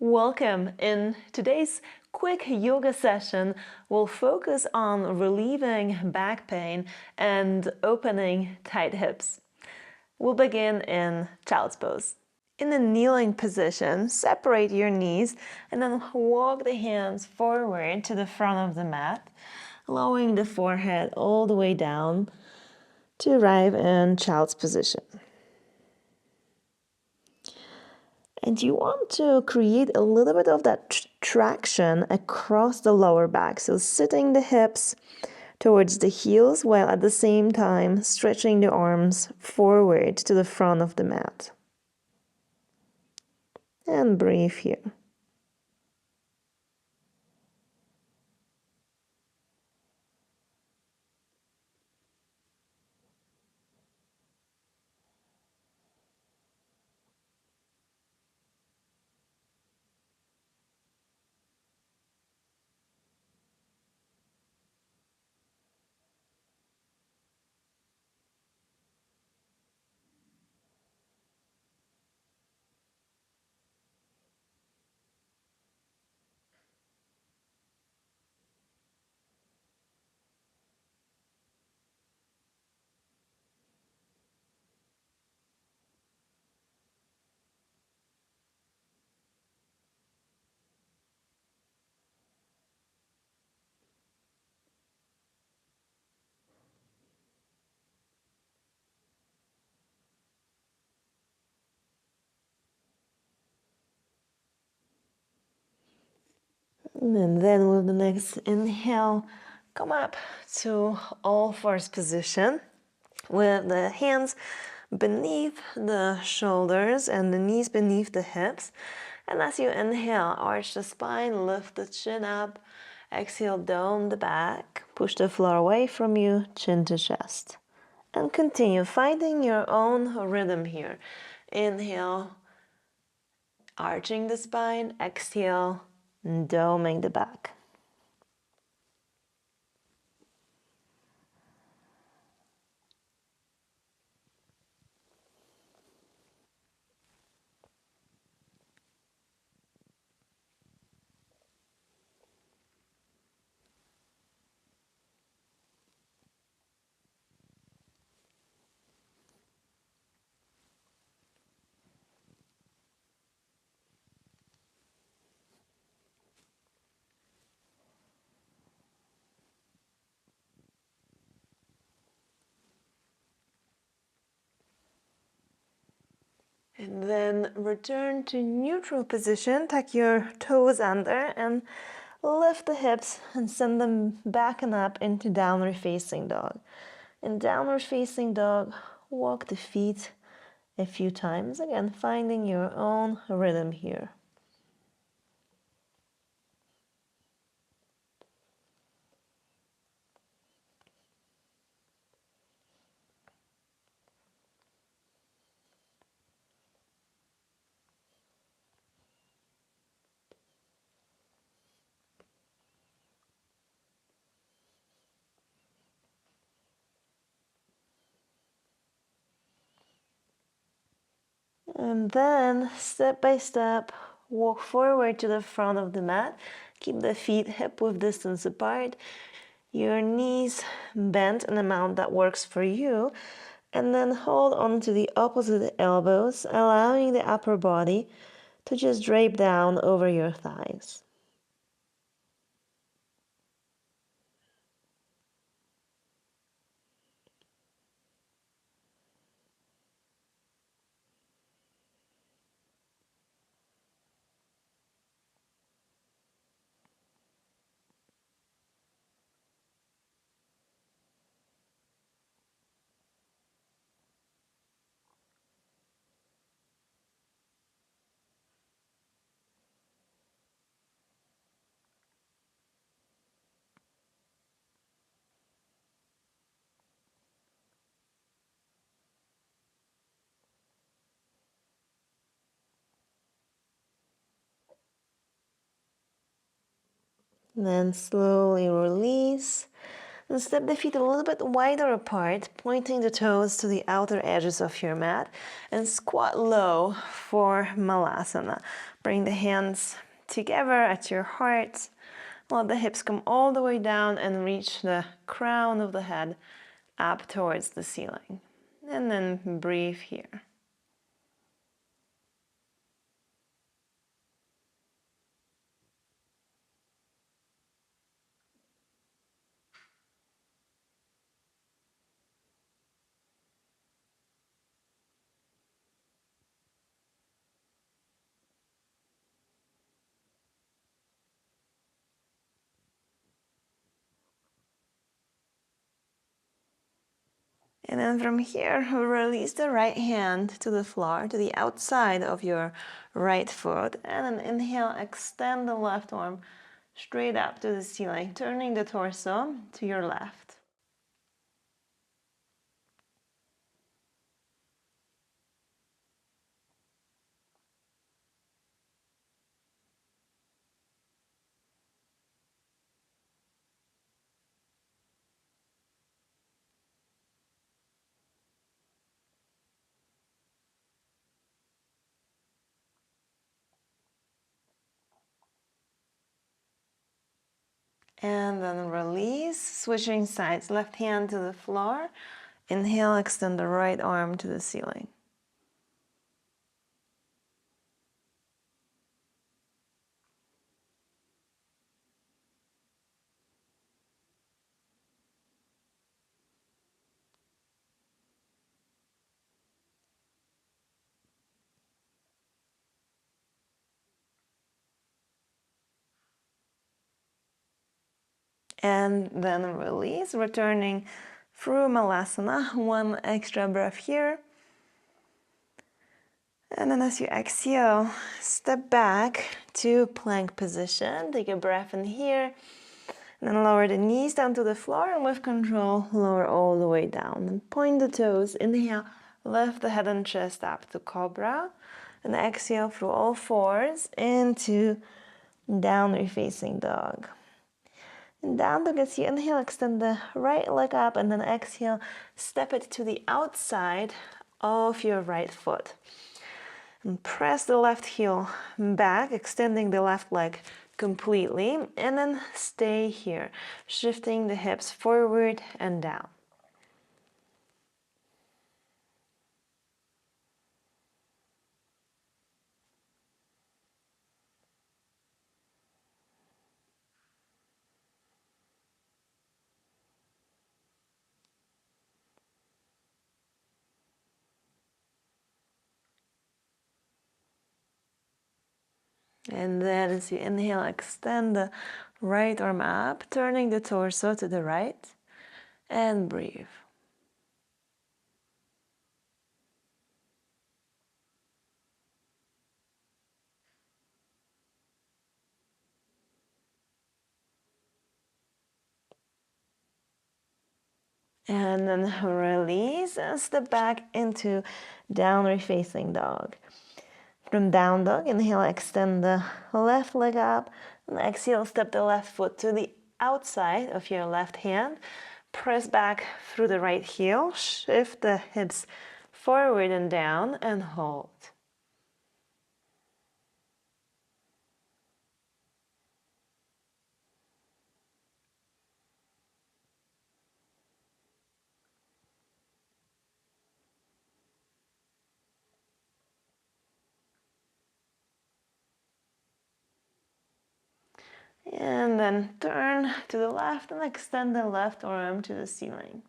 Welcome. In today's quick yoga session, we'll focus on relieving back pain and opening tight hips. We'll begin in child's pose. In the kneeling position, separate your knees and then walk the hands forward to the front of the mat, lowering the forehead all the way down to arrive in child's position. And you want to create a little bit of that traction across the lower back. So sitting the hips towards the heels while at the same time stretching the arms forward to the front of the mat. And breathe here. And then with the next inhale, come up to all fours position with the hands beneath the shoulders and the knees beneath the hips. And as you inhale, arch the spine, lift the chin up. Exhale, dome the back, push the floor away from you, chin to chest. And continue finding your own rhythm here. Inhale, arching the spine. Exhale, doming the back. And then return to neutral position, tuck your toes under and lift the hips and send them back and up into downward facing dog. In downward facing dog, walk the feet a few times, again finding your own rhythm here. And then, step by step, walk forward to the front of the mat. Keep the feet hip-width distance apart. Your knees bent an amount that works for you. And then hold on to the opposite elbows, allowing the upper body to just drape down over your thighs. And then slowly release. And step the feet a little bit wider apart, pointing the toes to the outer edges of your mat, and squat low for Malasana. Bring the hands together at your heart. Let the hips come all the way down and reach the crown of the head up towards the ceiling. And then breathe here. And then from here, release the right hand to the floor, to the outside of your right foot. And then inhale, extend the left arm straight up to the ceiling, turning the torso to your left. And then release, switching sides, left hand to the floor. Inhale, extend the right arm to the ceiling. And then release, returning through Malasana. One extra breath here. And then as you exhale, step back to plank position. Take a breath in here. And then lower the knees down to the floor, and with control, lower all the way down. And point the toes. Inhale, lift the head and chest up to Cobra. And exhale through all fours into downward facing dog. And down dog, as you inhale, extend the right leg up, and then exhale, step it to the outside of your right foot. And press the left heel back, extending the left leg completely, and then stay here, shifting the hips forward and down. And then as you inhale, extend the right arm up, turning the torso to the right, and breathe. And then release and step back into downward facing dog. From down dog, inhale, extend the left leg up, and exhale, step the left foot to the outside of your left hand. Press back through the right heel, shift the hips forward and down, and hold. And then turn to the left and extend the left arm to the ceiling.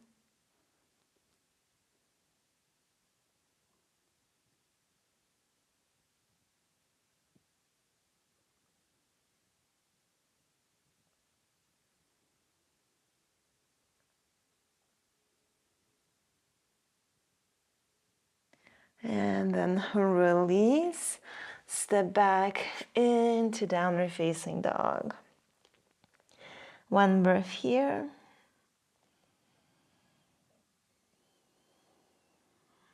And then release, step back into downward facing dog. One breath here.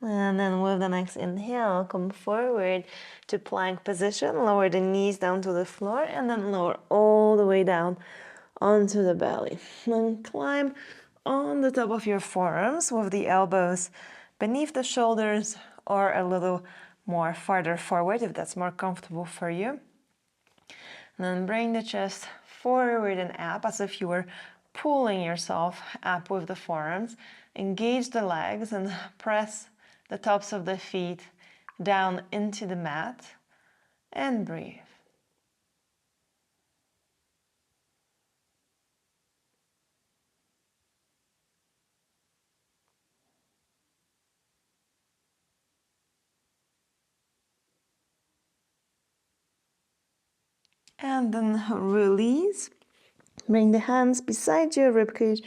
And then with the next inhale, come forward to plank position. Lower the knees down to the floor, and then lower all the way down onto the belly. Then climb on the top of your forearms with the elbows beneath the shoulders or a little more farther forward if that's more comfortable for you. And then bring the chest forward and up as if you were pulling yourself up with the forearms. Engage the legs and press the tops of the feet down into the mat and breathe. And then release. Bring the hands beside your ribcage.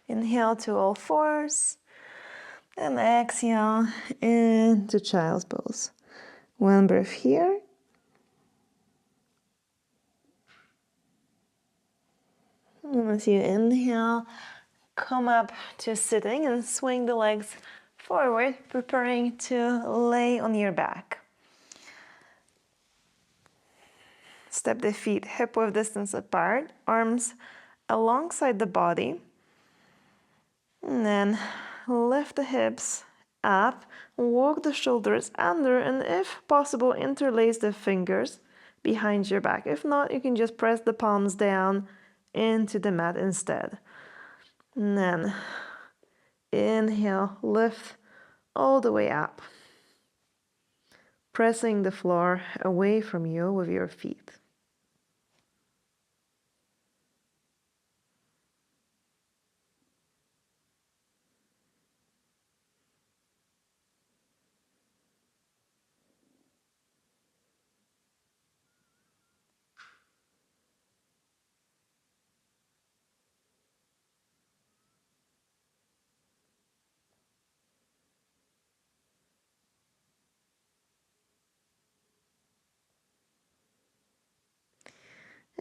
Inhale to all fours. And exhale into child's pose. One breath here. And as you inhale, come up to sitting and swing the legs forward, preparing to lay on your back. Step the feet hip-width distance apart, arms alongside the body. And then lift the hips up, walk the shoulders under, and if possible, interlace the fingers behind your back. If not, you can just press the palms down into the mat instead. And then inhale, lift all the way up, pressing the floor away from you with your feet.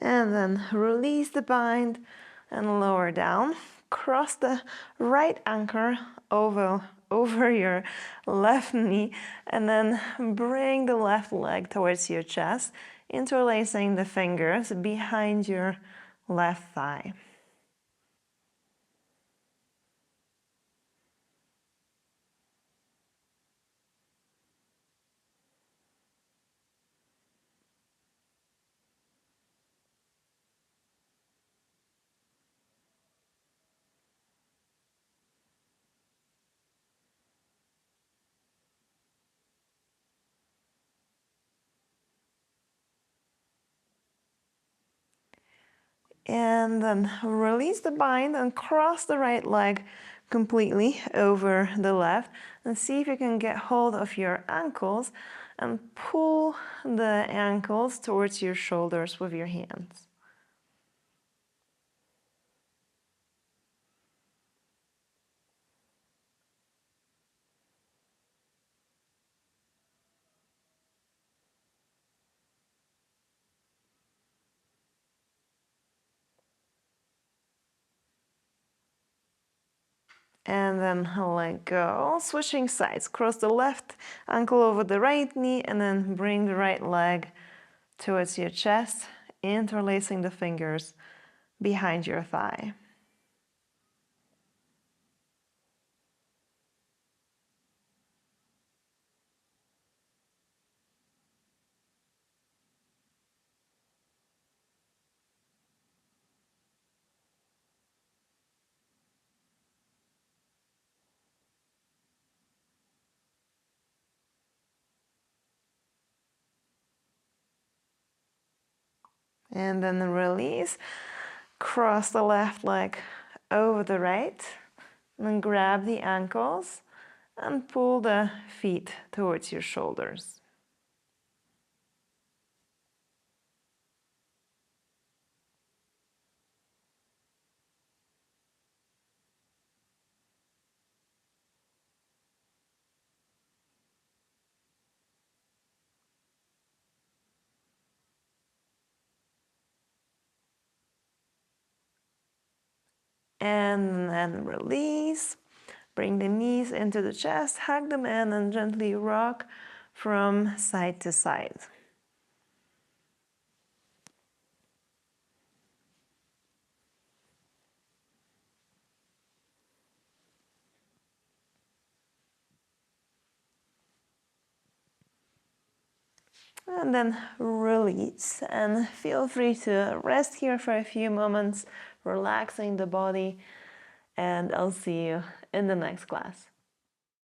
And then release the bind and lower down. Cross the right ankle over your left knee and then bring the left leg towards your chest, interlacing the fingers behind your left thigh. And then release the bind and cross the right leg completely over the left and see if you can get hold of your ankles and pull the ankles towards your shoulders with your hands. And then let go. Switching sides. Cross the left ankle over the right knee and then bring the right leg towards your chest, interlacing the fingers behind your thigh. And then release. Cross the left leg over the right. And then grab the ankles and pull the feet towards your shoulders. And then release. Bring the knees into the chest, hug them in, and gently rock from side to side. And then release, and feel free to rest here for a few moments, relaxing the body, and I'll see you in the next class.